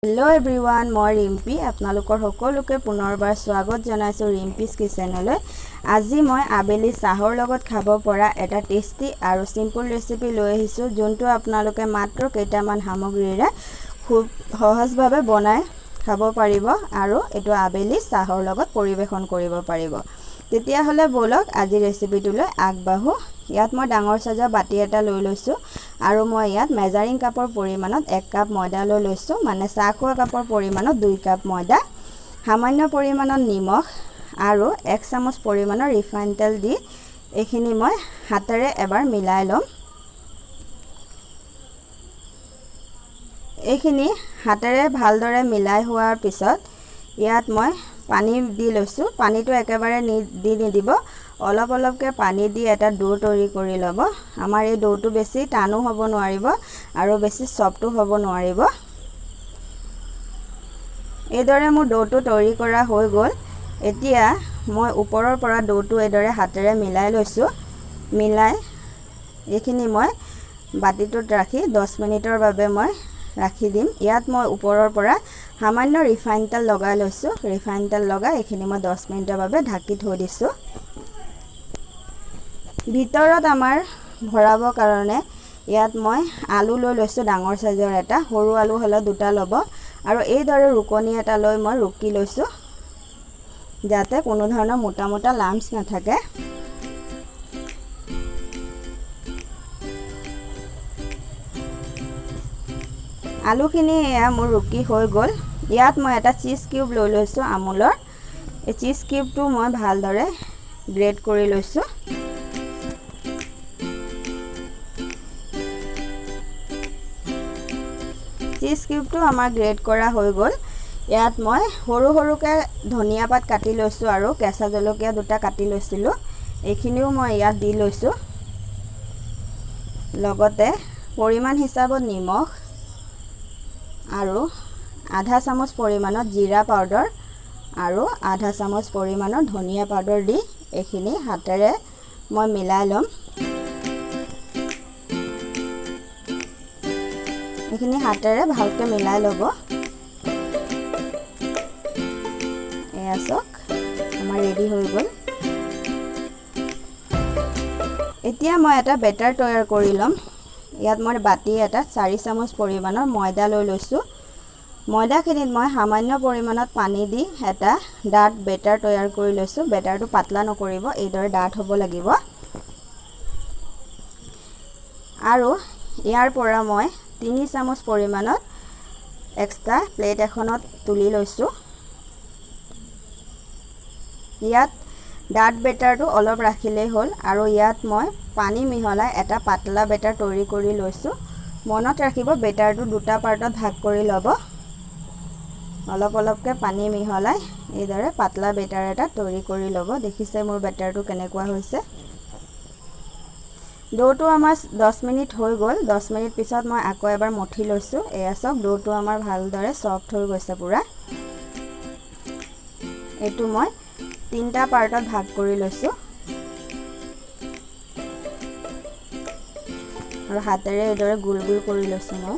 Hello everyone मैं रिम्पी आपनालोकर सकलोके पुनरबार स्वागत जनाइছো रिम्पीज किचेनলৈ। আজি মই आबेली चाहर लगत खाब পৰা এটা टेस्टी और सिम्पल रेसिपि লৈ আহিছো जोंটো आपनालोके मात्र केइटामान सामग्रीरे खूब सहज भावे बनाय खाब पारिब और एটো आबेली चाहर लगत परिवेशन करिब पारिब। তেতিয়া হলে বলক আজি ৰেচিপিটোলৈ আগবাঢ়ো। ইয়াত মই ডাঙৰ সাজা বাটি এটা লৈ লৈছো আৰু মই ইয়াত মেজাৰিং কাপৰ পৰিমাণত 1 কাপ ময়দা লৈ লৈছো, মানে চাহ খোৱা কাপৰ পৰিমাণত 2 কাপ ময়দা, সামান্য পৰিমাণত নিমখ আৰু 1 চামুচ পৰিমাণৰ ৰিফাইন তেল দি এখিনি মই হাতেৰে এবাৰ মিলাই লম। এখিনি হাতেৰে ভালদৰে মিলাই হোৱাৰ পিছত ইয়াত মই पानी दी लैसु। पानीটো একেবাৰে দি নিদিব, অলপ অলপকে পানী দি এটা ডো তৈয়াৰ কৰি লব। আমাৰ এই ডোটো বেছি টানো হ'ব নোৱাৰিব আৰু বেছি সফ্টো হ'ব নোৱাৰিব। এইদৰে মোৰ ডোটো তৈয়াৰ কৰা হৈ গল। এতিয়া মই ওপৰৰ পৰা ডোটো এইদৰে হাতেৰে মিলাই লৈছো। মিলাই এখিনি মই বাটিটোত ৰাখি 10 মিনিটৰ বাবে মই ৰাখি দিম। ইয়াত মই ওপৰৰ পৰা সামান্য ৰিফাইন তেল লগাই লৈছো। ৰিফাইন তেল লগাই এখিনি মই 10 মিনিটৰ বাবে ঢাকি থৈ দিছো। ভিতৰত আমাৰ ভৰাব কাৰণে ইয়াত মই আলু লৈ লৈছো, ডাঙৰ সাইজৰ এটা, সৰু আলু হলে দুটা লব আৰু এই দৰে ৰুকনি এটা লৈ মই ৰুকি লৈছো যাতে কোনো ধৰণৰ মোটা মোটা লাম্পছ নাথাকে। আলুখিনি মোৰ ৰুকি হৈ গল। ইয়াত মই এটা চিজ কিউব লৈ লৈছো আমুলৰ। এই চিজ কিউবটো মই ভালদৰে গ্ৰেট কৰি লৈছো। চিজ কিউবটো আমাৰ গ্ৰেট কৰা হৈ গল। ইয়াত মই সৰু সৰুকে ধনিয়া পাত কাটি লৈছো আৰু কেঁচা জলকীয়া দুটা কাটি লৈছিলো, এইখিনিও মই ইয়াত দি লৈছো। লগতে পৰিমাণ হিচাপত নিমখ আৰু आधा চামুচ পৰিমাণৰ জিৰা পাউডাৰ আৰু आधा চামুচ পৰিমাণৰ ধনিয়া পাউডাৰ দি এখিনি হাতেৰে মই মিলাই লম। এখিনি হাতেৰে ভালকে মিলাই লব। এয়া চক আমাৰ ৰেডি হৈ গল। এতিয়া মই এটা বেটাৰ তৈয়াৰ কৰি লম। ইয়াত মই বাটি এটা 4 চামুচ পৰিমাণৰ ময়দা লৈ লৈছো। ময়দাখিনিত মই সামান্য পৰিমাণত পানী দি এটা ডাঠ বেটাৰ তৈয়াৰ কৰি লৈছো। বেটাৰটো পাতলা নকৰিব, এইদৰে ডাঠ হ'ব লাগিব। আৰু ইয়াৰ পৰা মই 3 চামুচ পৰিমাণত এক্সট্ৰা প্লেট এখনত তুলি লৈছো। ইয়াত ডাঠ বেটাৰটো অলপ ৰাখিলেই হ'ল আৰু ইয়াত মই পানী মিহলাই এটা পাতলা বেটাৰ তৈয়াৰ কৰি লৈছো। মনত ৰাখিব বেটাৰটো দুটা পাৰ্টত ভাগ কৰি ল'ব। অলপ অলপকে পানী মিহলাই এইদৰে পাতলা বেটাৰ এটা তৈয়াৰ কৰি ল'ব। দেখিছে মোৰ বেটাৰটো কেনেকুৱা হৈছে। ডোটো আমাৰ 10 মিনিট হৈ গল। 10 মিনিট পিছত মই আকৌ এবাৰ মঠি লৈছো। এয়া সব ডোটো আমাৰ ভালদৰে সফ্ট হৈ গৈছে পুৰা। এটো মই 3টা পাৰ্টত ভাগ কৰি লৈছো আৰু হাতেৰে এইদৰে গোল গোল কৰি লৈছো মই।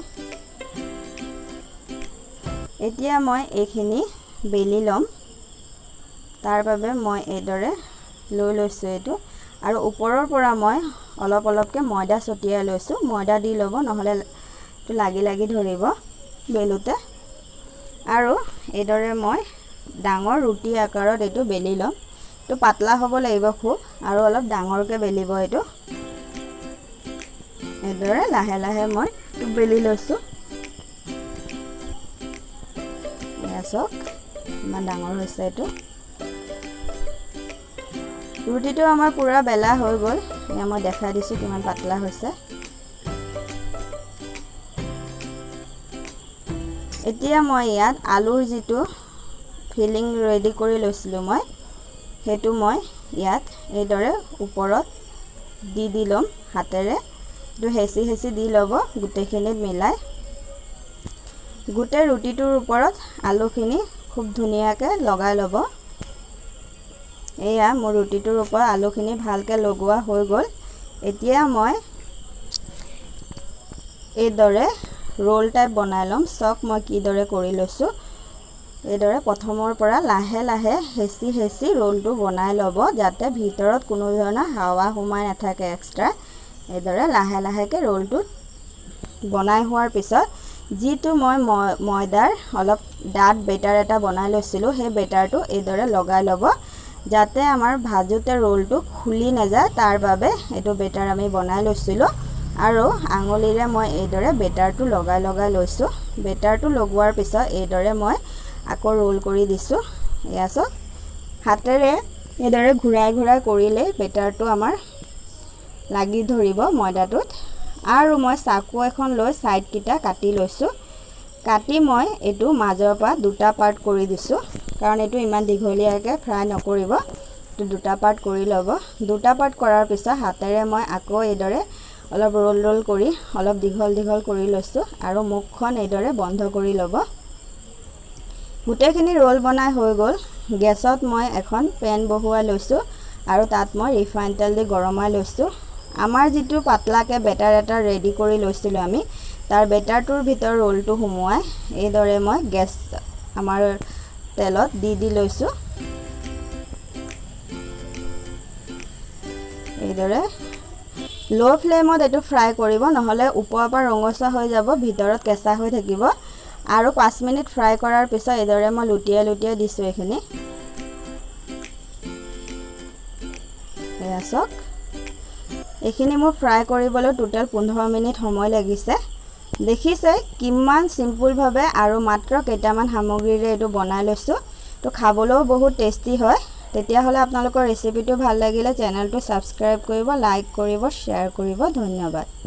এতিয়া মই এইখিনি বেলি লম। তাৰ বাবে মই এইদৰে লৈ লৈছো এইটো আৰু ওপৰৰ পৰা মই অলপ অলপকে ময়দা ছটিয়াই লৈছো। ময়দা দি লব, নহলে তো লাগি লাগি ধৰিব বেলুতে। আৰু এইদৰে মই ডাঙৰ ৰুটি আকাৰত এইটো বেলি লম। তো পাতলা হ'ব লাগিব খুব আৰু অলপ ডাঙৰকে বেলিব এইটো। এইদৰে লাহে লাহে মই বেলি লৈছো। চক ইমান ডাঙৰ হৈছে এইটো। ৰুটিটো আমাৰ পুৰা বেলা হৈ গল। এয়া মই দেখাই দিছো কিমান পাতলা হৈছে। এতিয়া মই ইয়াত আলুৰ যিটো ফিলিং ৰেডি কৰি লৈছিলো মই, হেতু মই ইয়াত এইদৰে ওপৰত দি লম হাতেৰে। তো হেচি হেচি দি লব গুটেখিনিত মিলাই। গোটেই ৰুটিটোৰ ওপৰত আলুখিনি খুব ধুনীয়াকে লগাই লব। এয়া মোৰ ৰুটিটোৰ ওপৰত আলুখিনি ভালকে লগোৱা হৈ গল। এতিয়া মই এইদৰে ৰোল টাইপ বনাই ল'ম। চক মই কিদৰে কৰি লৈছোঁ এইদৰে প্ৰথমৰ পৰা লাহে লাহে হেঁচি হেঁচি ৰোলটো বনাই ল'ব, যাতে ভিতৰত কোনো ধৰণৰ হাৱা সোমাই নাথাকে এক্সট্ৰা। এইদৰে লাহে লাহেকৈ ৰোলটো বনাই হোৱাৰ পিছত যিটো মই ময়দাৰ অলপ ডাঠ বেটাৰ এটা বনাই লৈছিলোঁ, সেই বেটাৰটো এইদৰে লগাই ল'ব, যাতে আমাৰ ভাজোতে ৰোলটো খুলি নাযায়। তাৰ বাবে এইটো বেটাৰ আমি বনাই লৈছিলোঁ আৰু আঙুলিৰে মই এইদৰে বেটাৰটো লগাই লৈছোঁ। বেটাৰটো লগোৱাৰ পিছত এইদৰে মই আকৌ ৰোল কৰি দিছোঁ। এয়া চাওক, হাতেৰে এইদৰে ঘূৰাই ঘূৰাই কৰিলেই বেটাৰটো আমাৰ লাগি ধৰিব ময়দাটোত। আৰু মই চাকু এখন লৈ ছাইডকেইটা কাটি লৈছোঁ। কাটি মই এইটো মাজৰ পৰা দুটা পাৰ্ট কৰি দিছোঁ, কাৰণ এইটো ইমান দীঘলীয়াকৈ ফ্ৰাই নকৰিব, এইটো দুটা পাৰ্ট কৰি ল'ব। দুটা পাৰ্ট কৰাৰ পিছত হাতেৰে মই আকৌ এইদৰে অলপ ৰোল ৰোল কৰি অলপ দীঘল দীঘল কৰি লৈছোঁ আৰু মুখখন এইদৰে বন্ধ কৰি ল'ব। গোটেইখিনি ৰোল বনাই হৈ গ'ল। গেছত মই এখন পেন বহুৱাই লৈছোঁ আৰু তাত মই ৰিফাইন তেল দি গৰমাই লৈছোঁ। আমাৰ যিটো পাতলাকৈ বেটাৰ এটা ৰেডি কৰি লৈছিলোঁ আমি, তাৰ বেটাৰটোৰ ভিতৰত ৰোলটো সুমুৱাই এইদৰে মই গেছ আমাৰ তেলত দি লৈছোঁ। এইদৰে ল' ফ্লেমত এইটো ফ্ৰাই কৰিব, নহ'লে ওপৰৰ পৰা ৰঙচুৱা হৈ যাব, ভিতৰত কেঁচা হৈ থাকিব। আৰু 5 মিনিট ফ্ৰাই কৰাৰ পিছত এইদৰে মই লুটিয়াই লুটিয়াই দিছোঁ এইখিনি। এয়া চাওক, এইখিনি মোৰ ফ্ৰাই কৰিবলৈ টোটেল 15 মিনিট সময় লাগিছে। দেখিছে কিমান চিম্পুলভাৱে আৰু মাত্ৰ কেইটামান সামগ্ৰীৰে এইটো বনাই লৈছোঁ। তো খাবলৈও বহুত টেষ্টি হয়। তেতিয়াহ'লে আপোনালোকৰ ৰেচিপিটো ভাল লাগিলে চেনেলটো ছাবস্ক্ৰাইব কৰিব, লাইক কৰিব, শ্বেয়াৰ কৰিব। ধন্যবাদ।